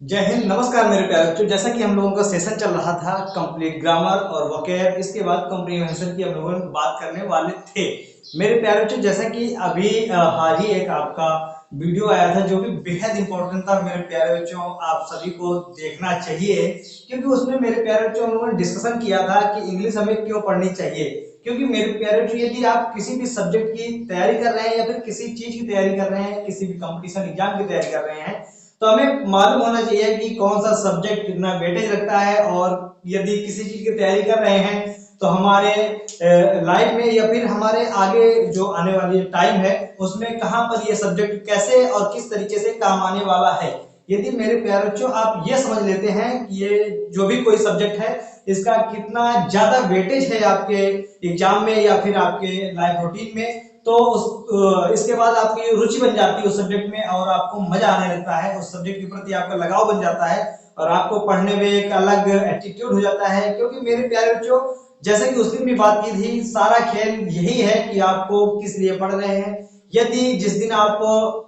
जय हिंद। नमस्कार मेरे प्यारे बच्चों। जैसा कि हम लोगों का सेशन चल रहा था कंप्लीट ग्रामर और वोकैब, इसके बाद कॉम्प्रिहेंशन की हम लोगों बात करने वाले थे मेरे प्यारे बच्चों। जैसा कि अभी हाल ही एक आपका वीडियो आया था जो कि बेहद इंपॉर्टेंट था मेरे प्यारे बच्चों, आप सभी को देखना चाहिए क्योंकि उसमें मेरे प्यारे बच्चों हम लोगों ने डिस्कशन किया था कि इंग्लिश हमें क्यों पढ़नी चाहिए। क्योंकि मेरे प्यारे बच्चों, यदि आप किसी भी सब्जेक्ट की तैयारी कर रहे हैं या फिर किसी चीज की तैयारी कर रहे हैं, किसी भी कंपटीशन एग्जाम की तैयारी कर रहे हैं, तो हमें मालूम होना चाहिए कि कौन सा सब्जेक्ट कितना वेटेज रखता है। और यदि किसी चीज की तैयारी कर रहे हैं तो हमारे लाइफ में या फिर हमारे आगे जो आने वाली टाइम है उसमें कहां पर ये सब्जेक्ट कैसे और किस तरीके से काम आने वाला है। यदि मेरे प्यारे बच्चों आप ये समझ लेते हैं कि ये जो भी कोई सब्जेक्ट है इसका कितना ज्यादा वेटेज है आपके एग्जाम में या फिर आपके लाइफ रूटीन में, तो इसके बाद आपकी रुचि बन जाती है उस सब्जेक्ट में और आपको मजा आने लगता है, उस सब्जेक्ट के प्रति आपका लगाव बन जाता है और आपको पढ़ने में एक अलग एटीट्यूड हो जाता है। क्योंकि मेरे प्यारे बच्चों, जैसे कि उस दिन भी बात की थी, सारा खेल यही है कि आपको किस लिए पढ़ रहे हैं। यदि जिस दिन आप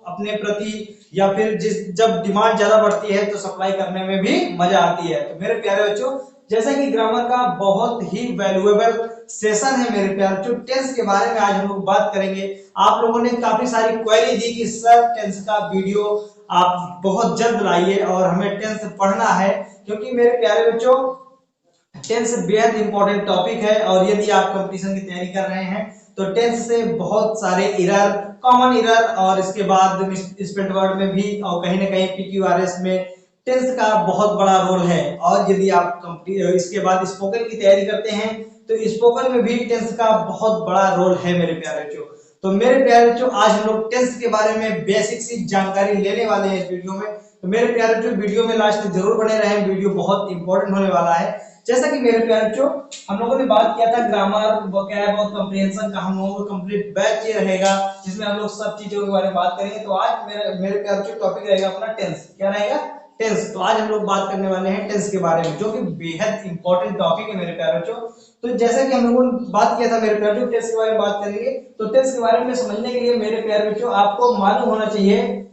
अपने प्रति या फिर जब डिमांड ज्यादा बढ़ती है तो सप्लाई करने में भी मजा आती है। तो मेरे प्यारे बच्चों, जैसा कि ग्रामर का बहुत ही वैल्यूएबल सेशन है मेरे प्यारे बच्चों, टेंस के बारे में आज हम लोग बात करेंगे। आप लोगों ने काफी सारी क्वेरी दी कि सर टेंस का वीडियो आप बहुत जल्द लाइए और हमें टेंस पढ़ना है। क्योंकि मेरे प्यारे बच्चों, टेंस बेहद इंपॉर्टेंट टॉपिक है और यदि आप कंपटीशन की तैयारी कर रहे हैं तो टेंस से बहुत सारे एरर, कॉमन एरर और इसके बाद स्पेल्ड वर्ड में भी और कहीं ना कहीं पीक्यूआरएस में टेंस का बहुत बड़ा रोल है। और यदि आप इसके बाद स्पोकन की तैयारी करते हैं तो स्पोकन में भी टेंस का बहुत बड़ा रोल है मेरे प्यारे बच्चों। तो मेरे प्यारे बच्चों, आज हम लोग टेंस के बारे में बेसिक सी जानकारी लेने वाले हैं इस वीडियो में। तो मेरे प्यारे बच्चों, वीडियो में लास्ट तक जरूर बने रहें, वीडियो बहुत इंपॉर्टेंट होने वाला है। जैसा कि मेरे प्यारे बच्चों, हम लोगों ने बात किया था ग्रामर, वोकैब और कंप्रिहेंशन का हम लोगों का कंप्लीट बैच ये रहेगा जिसमें हम लोग सब चीजों के बारे में बात करेंगे। तो आज मेरे मेरे प्यारे बच्चों टॉपिक रहेगा अपना टेंस। क्या रहेगा? टेंस। तो आज हम लोग बात करने वाले हैं टेंस के बारे में, जो कि बेहद इंपॉर्टेंट टॉपिक है मेरे प्यारे बच्चों। तो जैसा कि हम लोगों ने बात किया था मेरे प्यारे बच्चों, टेंस के बारे में बात करेंगे। तो टेंस के बारे में समझने के लिए मेरे प्यारे बच्चों आपको मालूम होना चाहिए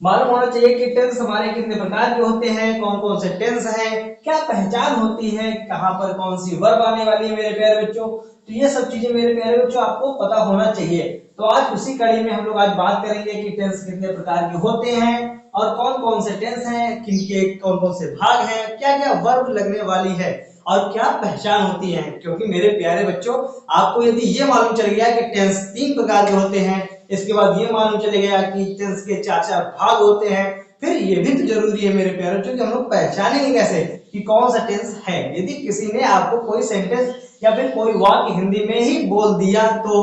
कि टेंस हमारे कितने प्रकार के होते हैं, कौन कौन से टेंस हैं, क्या पहचान होती है, कहां पर कौन सी वर्ब आने वाली है मेरे प्यारे बच्चों। तो ये सब चीजें मेरे प्यारे बच्चों आपको पता होना चाहिए। तो आज उसी कड़ी में हम लोग आज बात करेंगे कि टेंस कितने प्रकार के होते हैं और कौन कौन से टेंस हैं, किनके कौन कौन से भाग हैं, क्या क्या वर्ब लगने वाली है और क्या पहचान होती है। क्योंकि मेरे प्यारे बच्चों, आपको यदि ये मालूम चल गया कि टेंस 3 प्रकार के होते हैं, इसके बाद ये मालूम चले गया कि टेंस के 4 भाग होते हैं, फिर ये भी तो जरूरी है मेरे प्यारे बच्चों कि हम लोग पहचानेंगे कैसे कि कौन सा टेंस है। यदि किसी ने आपको कोई सेंटेंस या फिर कोई वाक्य हिंदी में ही बोल दिया तो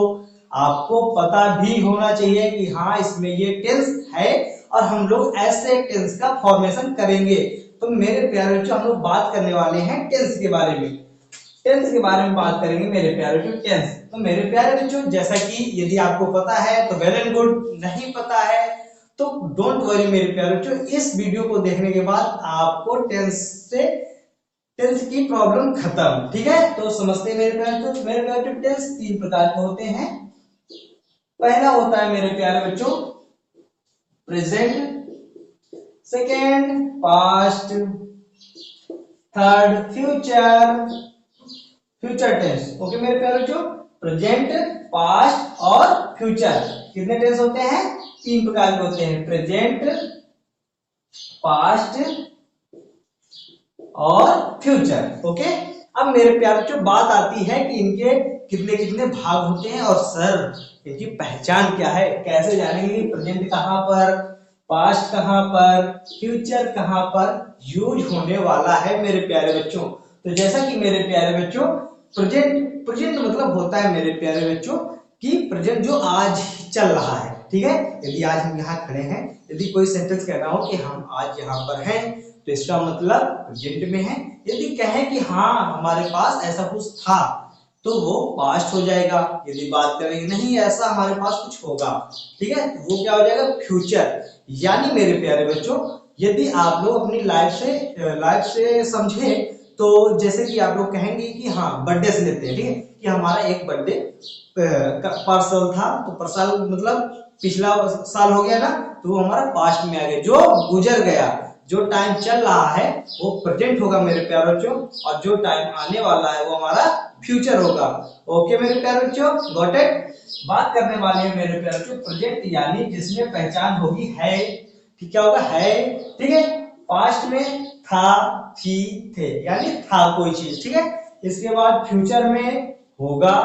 आपको पता भी होना चाहिए कि हाँ इसमें ये टेंस है और हम लोग ऐसे टेंस का फॉर्मेशन करेंगे। तो मेरे प्यारे बच्चों, हम लोग बात करने वाले हैं टेंस के बारे में। टेंस के बारे में बात करेंगे मेरे प्यारे बच्चों, टेंस। तो मेरे प्यारे बच्चों, जैसा कि यदि आपको पता है तो वेल एंड गुड, नहीं पता है तो डोंट वरी मेरे प्यारे बच्चों। इस वीडियो को देखने के बाद आपको टेंस की प्रॉब्लम खत्म। ठीक है, तो समझते हैं मेरे प्यारे बच्चों। मेरे प्यारे बच्चों, टेंस 3 प्रकार के होते हैं। पहला होता है मेरे प्यारे बच्चों present, second past, third future tense. Okay मेरे प्यारे बच्चों, प्रेजेंट, पास्ट और फ्यूचर कितने टेंस होते हैं? 3 प्रकार के होते हैं, प्रेजेंट, पास्ट और फ्यूचर। ओके, अब मेरे प्यारे बच्चों बात आती है कि इनके कितने कितने भाग होते हैं और सर इनकी पहचान क्या है, कैसे जानेंगे प्रेजेंट कहां पर, पास्ट कहां पर, फ्यूचर कहां पर यूज होने वाला है मेरे प्यारे बच्चों। तो जैसा कि मेरे प्यारे बच्चों, प्रेजेंट मतलब होता है मेरे प्यारे बच्चों कि प्रेजेंट जो आज चल रहा है। ठीक है, यदि आज हम यहाँ खड़े हैं, यदि कोई सेंटेंस कह रहा हो कि हम आज यहाँ पर हैं तो इसका मतलब प्रेजेंट में है। यदि कहें कि हाँ हमारे पास ऐसा कुछ था तो वो पास्ट हो जाएगा। यदि बात करेंगे नहीं ऐसा हमारे पास कुछ होगा, ठीक है, तो वो क्या हो जाएगा? फ्यूचर। यानी मेरे प्यारे बच्चों, यदि आप लोग अपनी लाइफ से समझे तो जैसे कि आप लोग कहेंगे कि हाँ बर्थडे से लेते हैं, ठीक है, कि हमारा एक बर्थडे परसल था, तो परसल मतलब पिछला साल हो गया ना, तो वो हमारा पास्ट में आ गया, जो गुजर गया, जो टाइम चल रहा है वो प्रेजेंट होगा मेरे प्यारे बच्चों, और जो टाइम आने वाला है वो हमारा फ्यूचर होगा। ओके मेरे प्यारे बच्चों, गॉट इट। बात करने वाले हैं मेरे प्यारे बच्चों प्रेजेंट, यानी जिसमें पहचान होगी है, ठीक क्या होगा है, ठीक है। पास्ट में था, थी, थे, यानी था कोई चीज, ठीक है। इसके बाद फ्यूचर में होगा,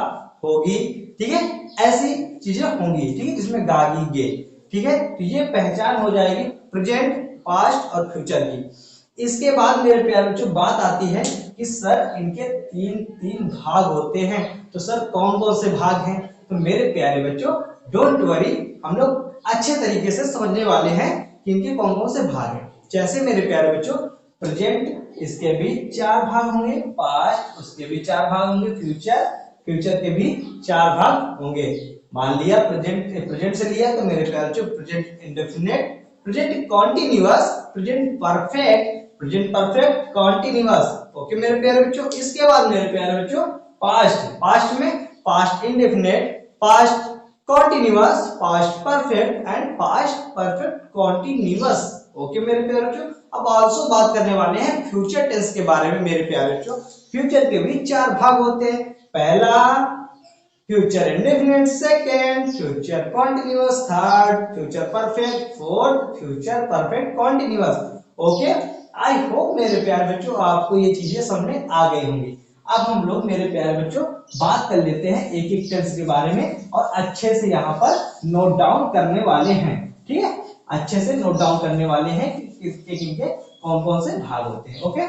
होगी, ठीक है, ऐसी चीजें होंगी, ठीक है, जिसमें गागी गे, ठीक है। तो ये पहचान हो जाएगी प्रेजेंट, पास्ट और फ्यूचर की। इसके बाद मेरे प्यारे बच्चों बात आती है कि सर इनके तीन तीन भाग होते हैं, तो सर कौन कौन से भाग हैं? तो मेरे प्यारे बच्चों डोंट वरी, हम लोग अच्छे तरीके से समझने वाले हैं कि इनके कौन कौन से भाग हैं। जैसे मेरे प्यारे बच्चों प्रेजेंट, इसके भी 4 भाग होंगे, पास्ट उसके भी 4 भाग होंगे, फ्यूचर, फ्यूचर के भी 4 भाग होंगे। मान लिया प्रेजेंट से लिया तो मेरे प्यारे बच्चों present indefinite, present continuous, present perfect, present perfect continuous. Okay मेरे प्यारे बच्चों। इसके बाद मेरे प्यारे बच्चों पास्ट, पास्ट में past indefinite, past continuous, past perfect and past perfect continuous. Okay मेरे प्यारे बच्चों। अब आल्सो बात करने वाले हैं फ्यूचर टेंस के बारे में मेरे प्यारे बच्चों। फ्यूचर के भी 4 भाग होते हैं। पहला future indefinite, second future continuous, third future perfect, fourth future perfect continuous. Okay, I hope मेरे प्यारे बच्चों आपको ये चीजें समझ में आ गई होंगी। अब हम लोग मेरे प्यारे बच्चों बात कर लेते हैं एक एक टेंस के बारे में, और अच्छे से यहाँ पर नोट डाउन करने वाले हैं, ठीक है। अच्छे से नोट डाउन करने वाले हैं कि इनके कौन कौन से भाग होते हैं। ओके,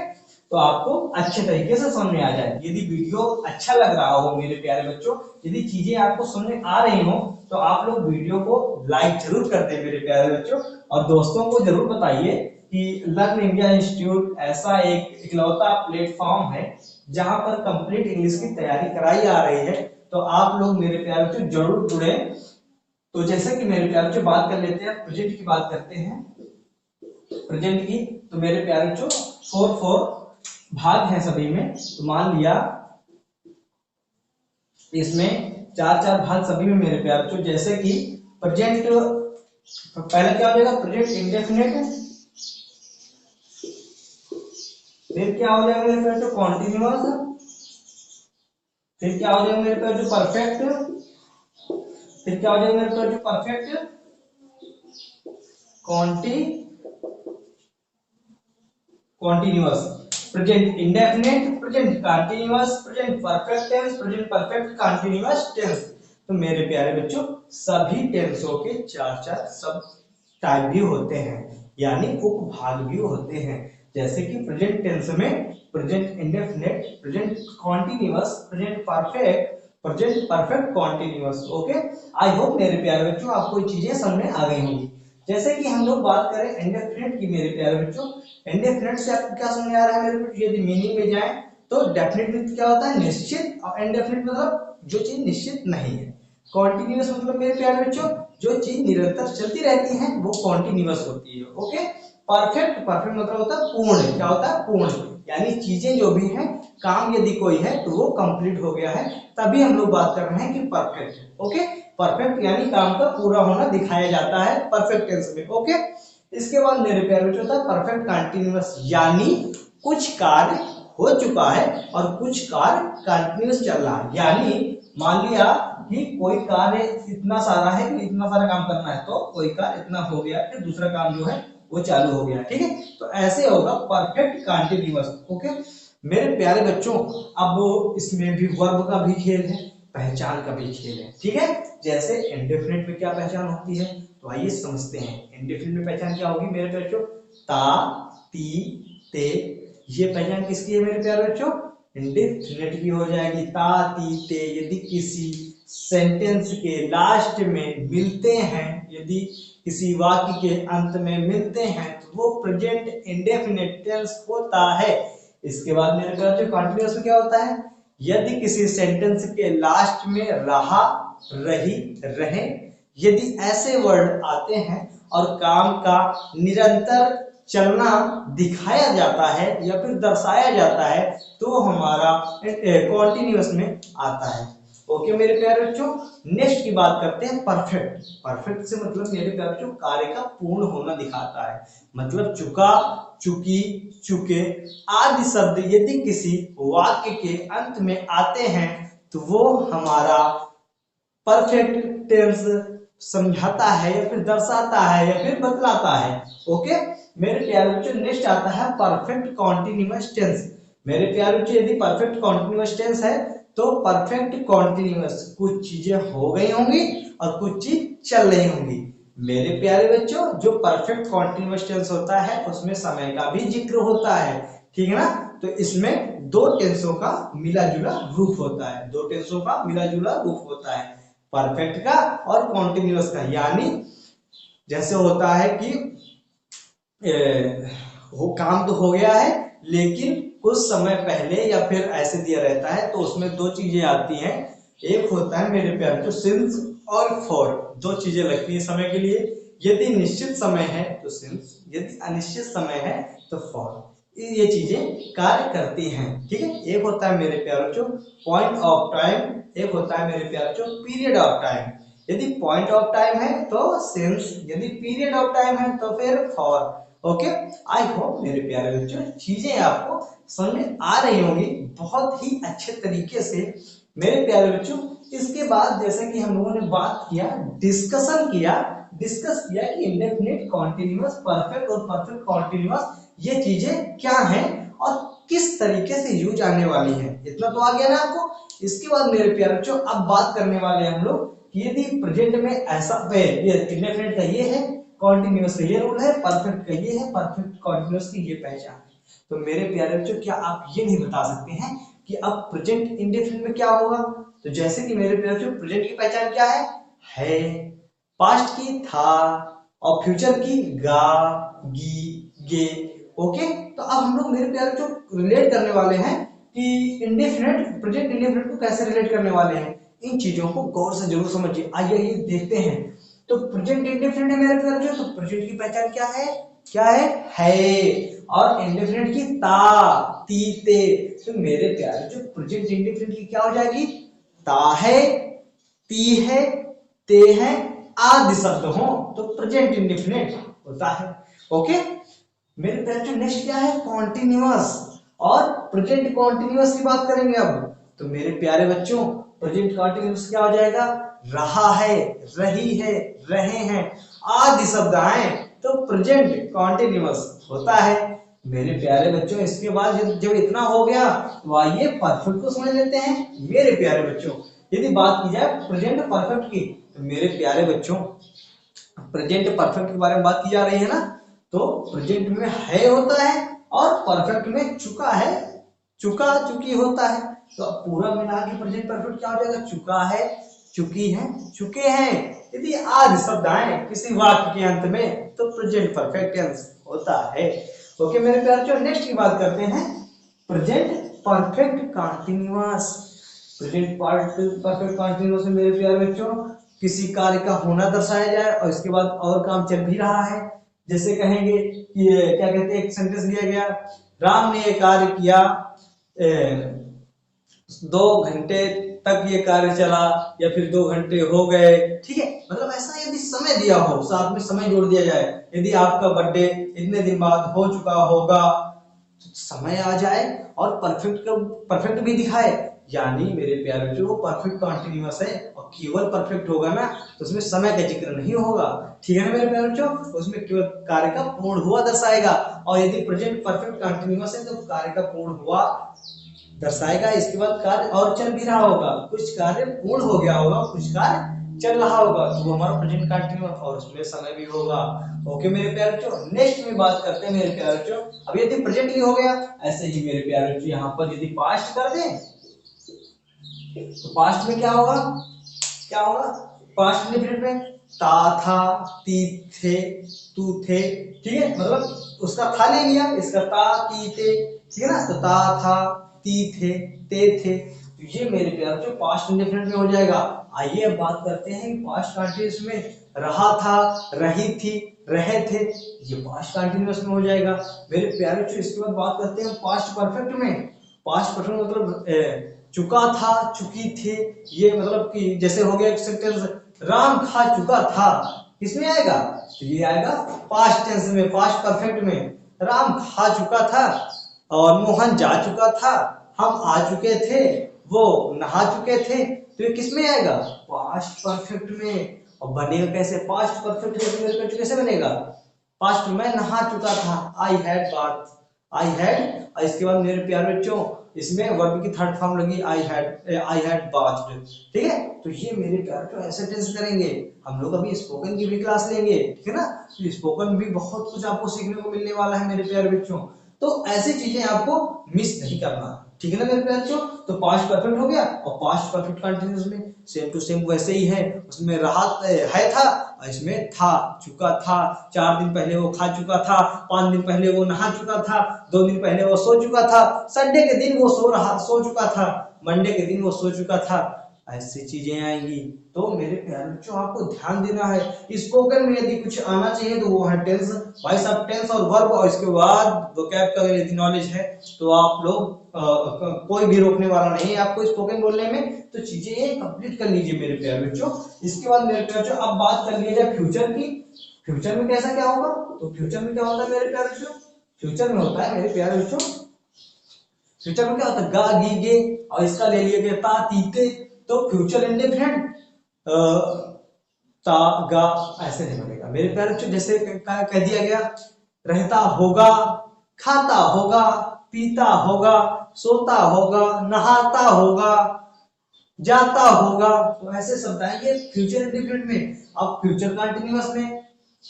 तो आपको अच्छे तरीके से समझ में आ जाए। यदि वीडियो अच्छा लग रहा हो मेरे प्यारे बच्चों, यदि चीजें आपको समझ में आ रही हो, तो आप लोग वीडियो को लाइक जरूर कर दें मेरे प्यारे बच्चों, और दोस्तों को जरूर बताइए कि लर्न इंडिया इंस्टीट्यूट ऐसा एक इकलौता प्लेटफॉर्म है जहां पर कंप्लीट इंग्लिश की तैयारी कराई जा रही है। तो आप लोग मेरे प्यारे बच्चों जरूर जुड़े। तो जैसे कि मेरे प्यारे बच्चों बात कर लेते हैं, प्रेजेंट की बात करते हैं, प्रेजेंट की। तो मेरे प्यारे बच्चों 4 भाग हैं सभी में। तो मान लिया इसमें 4 भाग सभी में मेरे प्यारे बच्चों। जैसे कि प्रेजेंट, पहले क्या हो जाएगा प्रेजेंट इंडेफिनिट, फिर क्या हो जाएगा मेरे प्यारे बच्चों कॉन्टिन्यूअस, फिर क्या हो जाएगा मेरे प्यारे बच्चों परफेक्ट, फिर क्या हो जाएगा मेरे प्यारे बच्चों perfect continuous, present indefinite, present continuous, present perfect tense, present perfect continuous tense. तो मेरे प्यारे बच्चों सभी टेंसों के 4 सब टाइप भी होते हैं, यानी उपभाग भी होते हैं। जैसे कि प्रेजेंट टेंस में present indefinite, present continuous, present perfect, present perfect continuous. Okay, I hope मेरे प्यारे बच्चों आपको चीजें समझ में आ गई होंगी। जैसे कि हम लोग बात करें इंडेफिनिट की मेरे प्यारे बच्चों, इंडेफिनिट से आपको क्या समझ आ रहा है मेरे बच्चों? यदि मीनिंग में जाए तो डेफिनेट मीन्स क्या होता है निश्चित, और इंडेफिनिट मतलब जो चीज निश्चित नहीं है। कॉन्टिन्यूअस मतलब मेरे प्यारे बच्चों जो चीज निरंतर चलती रहती है वो कॉन्टिन्यूअस होती है। ओके, परफेक्ट, परफेक्ट मतलब होता है पूर्ण, क्या होता है पूर्ण, यानी चीजें जो भी हैं, काम यदि कोई है तो वो कंप्लीट हो गया है, तभी हम लोग बात कर रहे हैं कि परफेक्ट है। ओके, परफेक्ट यानी काम का पूरा होना दिखाया जाता है परफेक्ट टेंस में। ओके, इसके बाद मेरे प्यारे बच्चों होता है परफेक्ट कंटीन्यूअस, यानी कुछ कार्य हो चुका है और कुछ कार्य कंटीन्यूअस चल रहा है। यानी मान लिया कि कोई कार्य इतना सारा है कि इतना सारा काम करना है, तो कोई कार्य इतना हो गया फिर दूसरा काम जो है वो चालू हो गया, ठीक है। तो ऐसे होगा परफेक्ट कंटीन्यूअस। ओके मेरे प्यारे बच्चों, अब इसमें भी वर्ब का भी खेल है, पहचान का भी खेल है, ठीक है। जैसे इंडेफिनिट में क्या पहचान होती है, तो आइए समझते हैं। इंडेफिनिट में पहचान क्या होगी मेरे बच्चों? ता, ती, ते। ये पहचान किसकी है मेरे प्यारे बच्चों? इंडेफिनिट की हो जाएगी। ता, ती, ते यदि किसी सेंटेंस के लास्ट में मिलते हैं, यदि किसी वाक्य के अंत में मिलते हैं, तो वो प्रेजेंट इंडेफिनिट टेंस होता है। इसके बाद मेरे प्यारे बच्चों कंटीन्यूअस में क्या होता है? यदि किसी सेंटेंस के लास्ट में रहा, रही, रहे, यदि ऐसे वर्ड आते हैं और काम का निरंतर चलना दिखाया जाता है या फिर दर्शाया जाता है, तो हमारा कॉन्टिन्यूअस में आता है। ओके मेरे प्यारे बच्चों, नेक्स्ट की बात करते हैं परफेक्ट। परफेक्ट से मतलब मेरे प्यारे बच्चों कार्य का पूर्ण होना दिखाता है। मतलब चुका, चुकी, चुके आदि शब्द यदि किसी वाक्य के अंत में आते हैं तो वो हमारा परफेक्ट टेंस समझाता है या फिर दर्शाता है या फिर बतलाता है। ओके मेरे प्यारे बच्चों, नेक्स्ट आता है परफेक्ट कॉन्टिन्यूअस टेंस। मेरे प्यारे बच्चों, यदि परफेक्ट कॉन्टिन्यूअस टेंस है तो परफेक्ट कॉन्टिन्यूअस कुछ चीजें हो गई होंगी और कुछ चीज चल रही होंगी। मेरे प्यारे बच्चों, जो परफेक्ट कॉन्टिन्यूअस टेंस होता है उसमें समय का भी जिक्र होता है, ठीक है ना। तो इसमें दो टेंसों का मिला जुला रूप होता है, दो टेंसों का मिला जुला रूप होता है, परफेक्ट का और कॉन्टिन्यूअस का। यानी जैसे होता है कि वो काम तो हो गया है लेकिन कुछ समय पहले या फिर ऐसे दिया रहता है, तो उसमें दो चीजें आती हैं। एक होता है मेरे प्यारे जो सिंस और फॉर, दो चीजें लगती है समय के लिए। यदि निश्चित समय है तो सिंस, यदि अनिश्चित समय है तो फॉर, ये चीजें कार्य करती हैं, ठीक है। एक होता है मेरे प्यारे बच्चों पॉइंट ऑफ टाइम, एक होता है मेरे प्यारे बच्चों पीरियड ऑफ टाइम। यदि पॉइंट ऑफ टाइम है तो सिंस, यदि पीरियड ऑफ टाइम है तो फिर फॉर। ओके आई होप मेरे प्यारे बच्चों चीजें आपको समझ में आ रही होंगी बहुत ही अच्छे तरीके से मेरे प्यारे बच्चों। इसके बाद जैसे कि हम लोगों ने बात किया, डिस्कस किया कि इंडेफिनिट, कॉन्टिन्यूअस, परफेक्ट और परफेक्ट कॉन्टिन्यूअस ये चीजें क्या हैं और किस तरीके से यूज आने वाली हैं। इतना तो आ गया ना आपको। इसके बाद मेरे प्यारे बच्चों अब बात करने वाले हैं हम लोग कि यदि प्रेजेंट में ऐसा इंडेफिनिट का ये है, कॉन्टिन्यूअस का ये रूल है, परफेक्ट का ये है, परफेक्ट कॉन्टिन्यूअस की ये पहचान है। तो मेरे प्यारे बच्चों क्या आप ये नहीं बता सकते हैं कि अब प्रेजेंट इंडेफिनिट में क्या होगा। तो जैसे कि मेरे प्यारे बच्चों प्रेजेंट की पहचान क्या है, पास्ट की था और फ्यूचर की गा, गी, गे। ओके तो अब हम लोग मेरे प्यारे बच्चों रिलेट करने वाले हैं कि इंडेफिनिट, प्रेजेंट इंडेफिनिट को कैसे रिलेट करने वाले हैं। इन चीजों को गौर से जरूर समझिए। आइए ये देखते हैं। तो प्रेजेंट इंडेफिनिट है मेरे प्यारे बच्चों, तो प्रेजेंट की पहचान क्या है, क्या है। और इंडेफिनिट की ता, ती, ते। तो मेरे प्यारे बच्चों प्रेजेंट इंडेफिनिट की क्या हो जाएगी, ता है, ती है, ते है आदि शब्द हो तो प्रेजेंट इंडेफिनिट होता है। ओके मेरे प्यारे बच्चों नेक्स्ट क्या है, कॉन्टिन्यूअस और प्रेजेंट कॉन्टिन्यूअस की बात करेंगे अब। तो मेरे प्यारे बच्चों प्रेजेंट कॉन्टिन्यूअस क्या हो जाएगा, रहा है, रही है, रहे हैं आदि शब्द आए तो प्रेजेंट कॉन्टिन्यूअस होता है। मेरे प्यारे बच्चों इसके बाद जब इतना हो गया तो आइए परफेक्ट को समझ लेते हैं। मेरे प्यारे बच्चों यदि बात की जाए प्रेजेंट परफेक्ट की, तो मेरे प्यारे बच्चों प्रेजेंट परफेक्ट के बारे में बात की जा रही है ना, तो प्रेजेंट में है होता है और परफेक्ट में चुका है, चुका, चुकी होता है। तो अब पूरा मिला के प्रेजेंट परफेक्ट क्या हो जाएगा, चुका है, चुकी है, चुके हैं। यदि आदि शब्द आए किसी वाक्य के अंत में तो प्रेजेंट परफेक्ट टेंस होता है। ओके मेरे प्यारे बच्चों नेक्स्ट की बात करते हैं present perfect continuous. Present perfect continuous में मेरे प्यारे बच्चों किसी कार्य का होना दर्शाया जाए और इसके बाद और काम चल भी रहा है। जैसे कहेंगे कि क्या कहते हैं, एक सेंटेंस दिया गया, राम ने ये कार्य किया, 2 घंटे तक ये कार्य चला या फिर 2 घंटे हो गए, ठीक है। मतलब ऐसा यदि समय दिया हो, साथ में समय जोड़ दिया जाए, यदि आपका बर्थडे इतने दिन बाद हो चुका होगा, समय आ जाए और परफेक्ट भी दिखाए, यानी मेरे प्यारे बच्चों वो परफेक्ट कंटीन्यूअस है और केवल परफेक्ट होगा ना तो उसमें समय का जिक्र नहीं होगा, ठीक है ना मेरे प्यारे बच्चों। उसमें केवल कार्य का पूर्ण हुआ दर्शाएगा। और यदि प्रेजेंट परफेक्ट कंटीन्यूअस है तो कार्य का पूर्ण हुआ दर्शाएगा। इसके बाद कार्य और चल भी रहा होगा, कुछ कार्य पूर्ण हो गया होगा, कुछ कार्य चल रहा होगा, तो वो हमारा प्रेजेंट कंटीन्यूअस और उसमें समय भी होगा। ओके मेरे प्यारे बच्चों नेक्स्ट में बात करते हैं मेरे प्यारे बच्चों। अब यदि प्रेजेंट ही हो गया, ऐसे ही मेरे प्यारे बच्चों यहाँ पर यदि पास्ट कर दें तो पास्ट में क्या होगा, क्या होगा, पास्ट इंडेफिनिट में ता था, ती थे, तू थे, ठीक है। मतलब उसका था ले लिया, इसका ता, ती, थे, ठीक है ना। तो ता था, ती थे, ते थे, तो ये मेरे प्यारे बच्चों पास्ट इंडेफिनिट में हो जाएगा। आइए अब बात करते हैं पास्ट कंटीन्यूअस में, रहा था, रही थी, रहे थे, ये पास्ट कंटीन्यूअस में हो जाएगा मेरे प्यारे बच्चों। इसके बाद बात करते हैं पास्ट परफेक्ट में। पास्ट परफेक्ट मतलब चुका था, चुकी थे, ये मतलब कि जैसे हो गया एक सेंटेंस राम खा चुका था, किसमें आएगा? तो ये आएगा पास्ट टेंस में, पास्ट परफेक्ट में। राम खा चुका था और मोहन जा चुका था, हम आ चुके थे, वो नहा चुके थे, तो ये किसमें आएगा? पास्ट परफेक्ट में। और बनेगा कैसे? पास्ट परफेक्ट में कैसे बनेगा? पास्ट में नहा चुका था, I had bath, I had, और इसके बाद मेरे प्यारे बच्चों इसमें वर्ब की थर्ड फॉर्म लगी आई हैड बाथ्ड। ठीक है, तो ये मेरे प्यारे बच्चों ऐसे टेंस करेंगे। हम लोग अभी स्पोकन की भी क्लास लेंगे, ठीक है ना? तो स्पोकन भी बहुत कुछ आपको सीखने को मिलने वाला है मेरे प्यारे बच्चों, तो ऐसी चीजें आपको मिस नहीं करना, ठीक है ना मेरे प्यारे बच्चों? तो पास्ट परफेक्ट हो गया, और पास्ट परफेक्ट कंटिन्यूअस में सेम टू सेम वैसे ही है, उसमें रहा है था, और इसमें था, चुका था, 4 दिन पहले वो खा चुका था, 5 दिन पहले वो नहा चुका था, 2 दिन पहले वो सो चुका था, संडे के दिन वो सो चुका था, मंडे के दिन वो सो चुका था, ऐसी चीजें आएंगी। तो मेरे प्यारे बच्चों आपको ध्यान देना है, स्पोकन में यदि कुछ आना चाहिए तो वो है टेंस, भाई साहब टेंस और वर्ब, और इसके बाद वोकैब का यदि नॉलेज है तो आप लोग कोई भी रोकने वाला नहीं है आपको स्पोकन बोलने में, तो चीजें ये कंप्लीट कर लीजिए मेरे प्यारे बच्चों। इसके बाद मेरे प्यारे बच्चों अब बात कर लिया जाए फ्यूचर की। फ्यूचर में कैसा क्या होगा? तो फ्यूचर में क्या होता है मेरे प्यारे बच्चों? फ्यूचर में होता है मेरे प्यारे बच्चों, फ्यूचर में क्या होता है? गा गी गे, और इसका ले लिया गया ता ती ते, तो फ्यूचर इंडेफिनिट ता गा ऐसे नहीं बनेगा मेरे प्यारे बच्चों। जैसे कह दिया गया रहता होगा, खाता होगा, पीता होगा, सोता होगा, नहाता होगा, जाता होगा, तो ऐसे शब्द आएंगे फ्यूचर इंडेफिनिट में। अब फ्यूचर कंटिन्यूअस में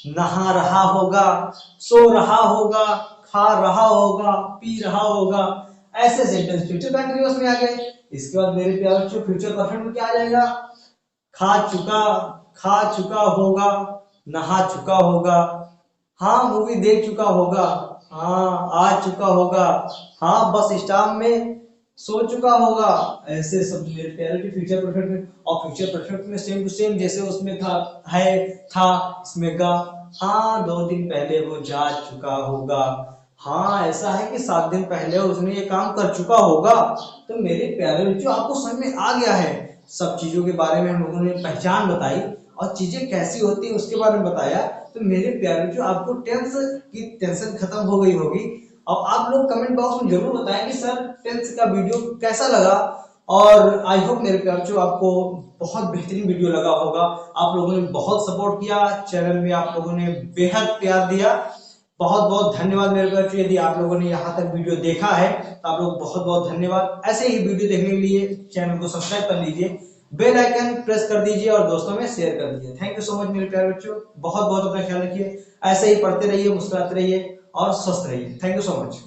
नहा रहा होगा, सो रहा होगा, खा रहा होगा, पी रहा होगा, ऐसे सेंटेंस फ्यूचर कंटिन्यूअस में आ गए। इसके बाद मेरे प्यारे बच्चों फ्यूचर परफेक्ट में क्या आ जाएगा? खा चुका होगा, नहा चुका होगा, हाँ मूवी देख चुका होगा, हाँ आ चुका होगा, हाँ बस स्टॉप में सो चुका होगा, ऐसे शब्द मेरे प्यारे के फ्यूचर परफेक्ट में। और फ्यूचर परफेक्ट में सेम टू सेम जैसे उसमें था इसमें गा, हाँ 2 दिन पहले वो जा चुका होगा, हाँ ऐसा है कि 7 दिन पहले उसने ये काम कर चुका होगा। तो मेरे प्यारे बच्चों आपको समझ में आ गया है, सब चीजों के बारे में हम लोगों ने पहचान बताई और चीजें कैसी होती है उसके बारे में बताया। तो मेरे प्यारे बच्चों आपको टेंस की टेंशन खत्म हो गई होगी। और आप लोग कमेंट बॉक्स में जरूर बताएं कि सर टेंस का वीडियो कैसा लगा, और आई होप मेरे प्यारे बच्चों आपको बहुत बेहतरीन वीडियो लगा होगा। आप लोगों ने बहुत सपोर्ट किया, चैनल में आप लोगों ने बेहद प्यार दिया, बहुत बहुत धन्यवाद मेरे बच्चों। यदि आप लोगों ने यहाँ तक वीडियो देखा है तो आप लोग बहुत बहुत धन्यवाद। ऐसे ही वीडियो देखने के लिए चैनल को सब्सक्राइब कर लीजिए, बेल आइकन प्रेस कर दीजिए और दोस्तों में शेयर कर दीजिए। थैंक यू सो मच मेरे प्यारे बच्चों, बहुत बहुत अपना ख्याल रखिए, ऐसे ही पढ़ते रहिए, मुस्कुराते रहिए और स्वस्थ रहिए। Thank you so much.